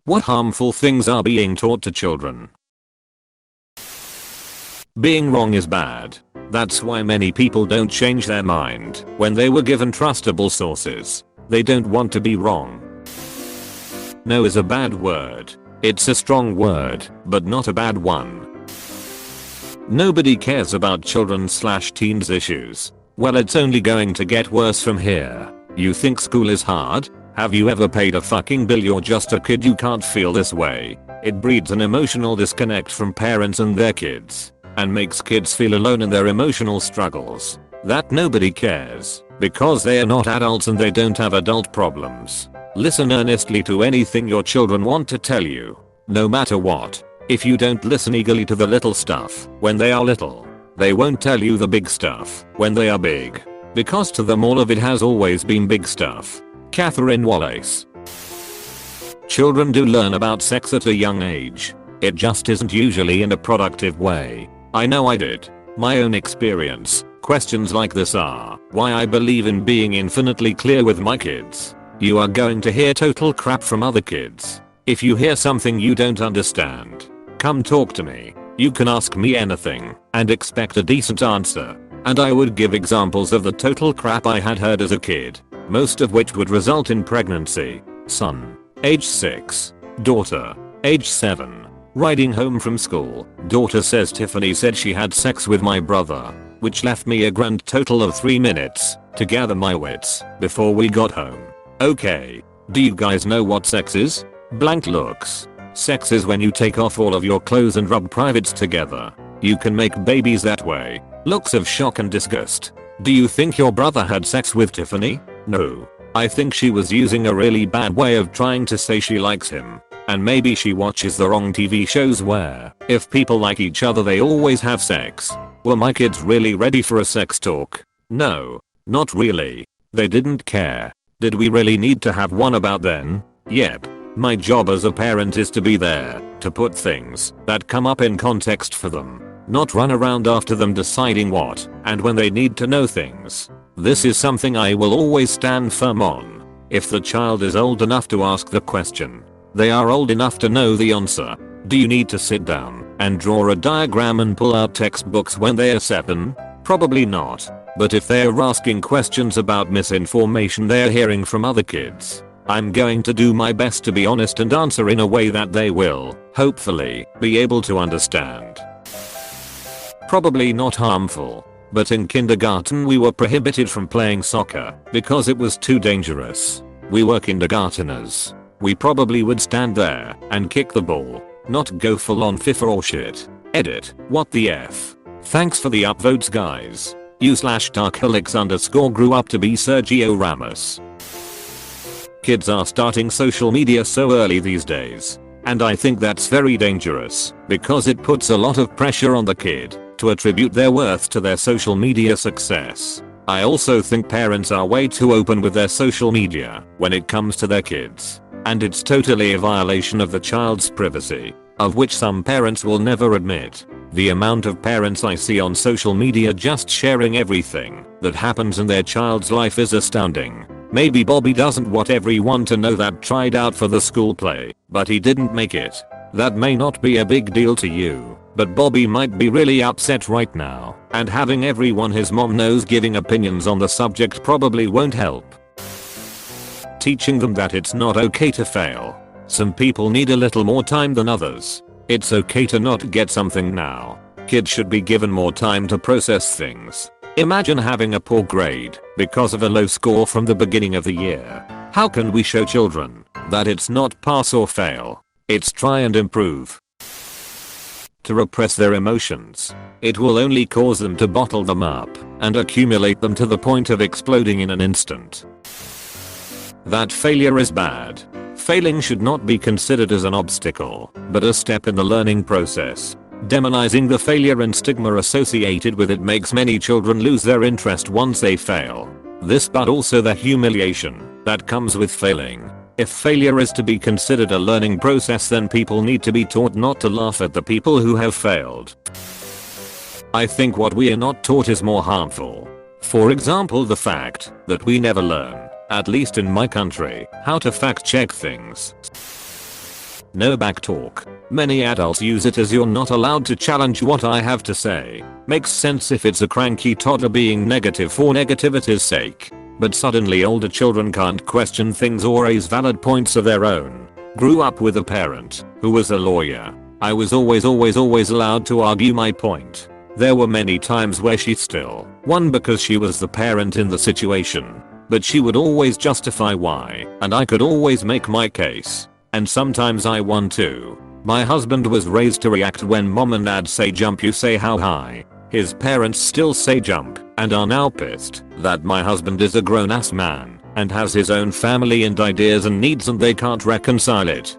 What harmful things are being taught to children? Being wrong is bad. That's why many people don't change their mind when they were given trustable sources. They don't want to be wrong. No is a bad word. It's a strong word, but not a bad one. Nobody cares about children/teens issues. Well, it's only going to get worse from here. You think school is hard? Have you ever paid a fucking bill? You're just a kid. You can't feel this way. It breeds an emotional disconnect from parents and their kids, and makes kids feel alone in their emotional struggles. That nobody cares, because they are not adults and they don't have adult problems. Listen earnestly to anything your children want to tell you, no matter what. If you don't listen eagerly to the little stuff when they are little, they won't tell you the big stuff when they are big, because to them all of it has always been big stuff. Catherine Wallace. Children do learn about sex at a young age. It just isn't usually in a productive way. I know I did. My own experience. Questions like this are why I believe in being infinitely clear with my kids. You are going to hear total crap from other kids. If you hear something you don't understand, come talk to me. You can ask me anything and expect a decent answer. And I would give examples of the total crap I had heard as a kid, most of which would result in pregnancy. Son, age 6. Daughter, age 7. Riding home from school, daughter says Tiffany said she had sex with my brother, which left me a grand total of 3 minutes to gather my wits before we got home. Okay, do you guys know what sex is? Blank looks. Sex is when you take off all of your clothes and rub privates together. You can make babies that way. Looks of shock and disgust. Do you think your brother had sex with Tiffany? No. I think she was using a really bad way of trying to say she likes him. And maybe she watches the wrong TV shows where, if people like each other they always have sex. Were my kids really ready for a sex talk? No. Not really. They didn't care. Did we really need to have one about then? Yep. My job as a parent is to be there, to put things that come up in context for them, not run around after them deciding what and when they need to know things. This is something I will always stand firm on. If the child is old enough to ask the question, they are old enough to know the answer. Do you need to sit down and draw a diagram and pull out textbooks when they are 7? Probably not. But if they are asking questions about misinformation they are hearing from other kids, I'm going to do my best to be honest and answer in a way that they will, hopefully, be able to understand. Probably not harmful, but in kindergarten we were prohibited from playing soccer because it was too dangerous. We were kindergarteners. We probably would stand there and kick the ball, not go full on FIFA or shit. Edit, what the F. Thanks for the upvotes guys. U/Darkhelix_ grew up to be Sergio Ramos. Kids are starting social media so early these days. And I think that's very dangerous because it puts a lot of pressure on the kid to attribute their worth to their social media success. I also think parents are way too open with their social media when it comes to their kids. And it's totally a violation of the child's privacy, of which some parents will never admit. The amount of parents I see on social media just sharing everything that happens in their child's life is astounding. Maybe Bobby doesn't want everyone to know that tried out for the school play, but he didn't make it. That may not be a big deal to you, but Bobby might be really upset right now, and having everyone his mom knows giving opinions on the subject probably won't help. Teaching them that it's not okay to fail. Some people need a little more time than others. It's okay to not get something now. Kids should be given more time to process things. Imagine having a poor grade because of a low score from the beginning of the year. How can we show children that it's not pass or fail? It's try and improve. To repress their emotions, it will only cause them to bottle them up and accumulate them to the point of exploding in an instant. That failure is bad. Failing should not be considered as an obstacle, but a step in the learning process. Demonizing the failure and stigma associated with it makes many children lose their interest once they fail. This but also the humiliation that comes with failing. If failure is to be considered a learning process, then people need to be taught not to laugh at the people who have failed. I think what we are not taught is more harmful. For example, the fact that we never learn, at least in my country, how to fact check things. No backtalk. Many adults use it as you're not allowed to challenge what I have to say. Makes sense if it's a cranky toddler being negative for negativity's sake. But suddenly older children can't question things or raise valid points of their own. Grew up with a parent who was a lawyer. I was always allowed to argue my point. There were many times where she still won because she was the parent in the situation. But she would always justify why, and I could always make my case. And sometimes I won too. My husband was raised to react when mom and dad say jump, you say how high. His parents still say jump and are now pissed that my husband is a grown ass man and has his own family and ideas and needs and they can't reconcile it.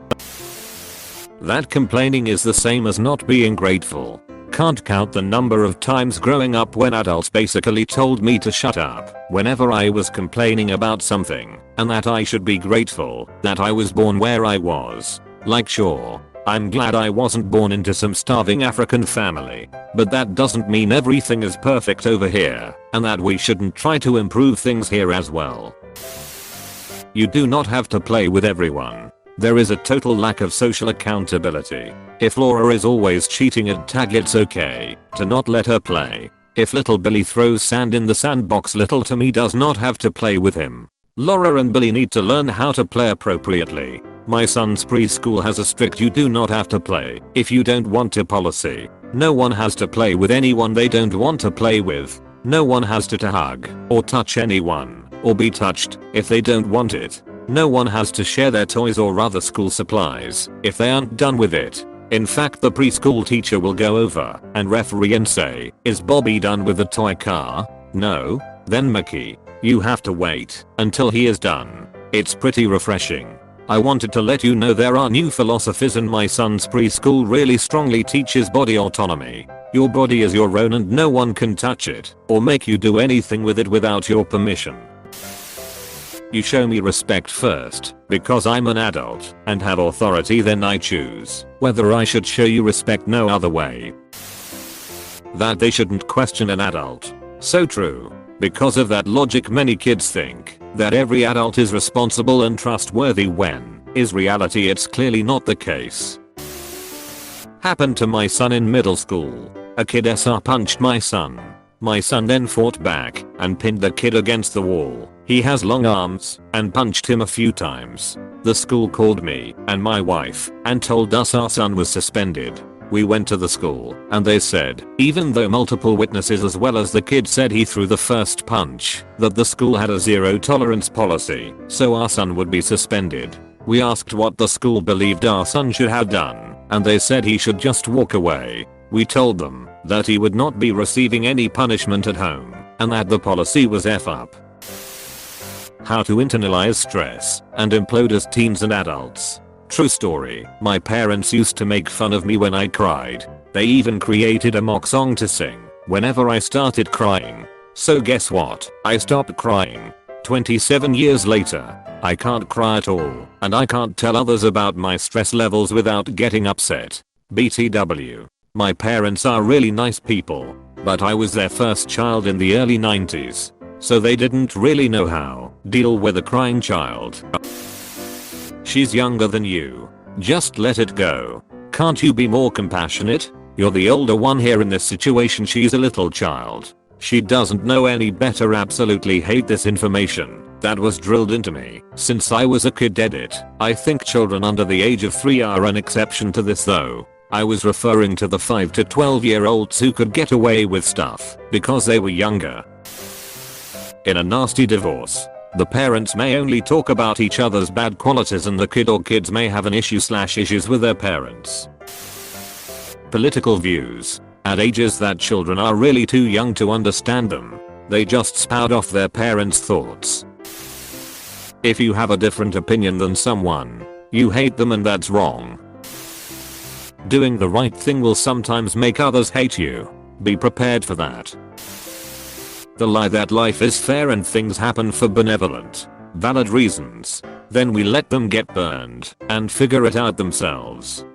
That complaining is the same as not being grateful. Can't count the number of times growing up when adults basically told me to shut up whenever I was complaining about something and that I should be grateful that I was born where I was. Like sure, I'm glad I wasn't born into some starving African family, but that doesn't mean everything is perfect over here and that we shouldn't try to improve things here as well. You do not have to play with everyone. There is a total lack of social accountability. If Laura is always cheating at tag, it's okay to not let her play. If little Billy throws sand in the sandbox, little Timmy does not have to play with him. Laura and Billy need to learn how to play appropriately. My son's preschool has a strict you do not have to play if you don't want to policy. No one has to play with anyone they don't want to play with. No one has to hug or touch anyone or be touched if they don't want it. No one has to share their toys or other school supplies if they aren't done with it. In fact, the preschool teacher will go over and referee and say, is Bobby done with the toy car? No? Then Mickey, you have to wait until he is done. It's pretty refreshing. I wanted to let you know there are new philosophies and my son's preschool really strongly teaches body autonomy. Your body is your own and no one can touch it or make you do anything with it without your permission. You show me respect first because I'm an adult and have authority, then I choose whether I should show you respect no other way. That they shouldn't question an adult. So true. Because of that logic, many kids think that every adult is responsible and trustworthy when, in reality, it's clearly not the case. Happened to my son in middle school. A kid SR punched my son. My son then fought back and pinned the kid against the wall. He has long arms and punched him a few times. The school called me and my wife and told us our son was suspended. We went to the school and they said, even though multiple witnesses as well as the kid said he threw the first punch, that the school had a zero tolerance policy, so our son would be suspended. We asked what the school believed our son should have done, and they said he should just walk away. We told them that he would not be receiving any punishment at home, and that the policy was F up. How to internalize stress and implode as teens and adults. True story, my parents used to make fun of me when I cried. They even created a mock song to sing whenever I started crying. So guess what? I stopped crying. 27 years later, I can't cry at all, and I can't tell others about my stress levels without getting upset. BTW. My parents are really nice people, but I was their first child in the early 90s, so they didn't really know how to deal with a crying child. She's younger than you. Just let it go. Can't you be more compassionate? You're the older one here in this situation. She's a little child. She doesn't know any better. Absolutely hate this information that was drilled into me since I was a kid. Edit. I think children under the age of 3 are an exception to this though. I was referring to the 5 to 12-year-olds who could get away with stuff because they were younger. In a nasty divorce, the parents may only talk about each other's bad qualities and the kid or kids may have an issues with their parents. Political views. At ages that children are really too young to understand them, they just spout off their parents' thoughts. If you have a different opinion than someone, you hate them and that's wrong. Doing the right thing will sometimes make others hate you. Be prepared for that. The lie that life is fair and things happen for benevolent, valid reasons. Then we let them get burned and figure it out themselves.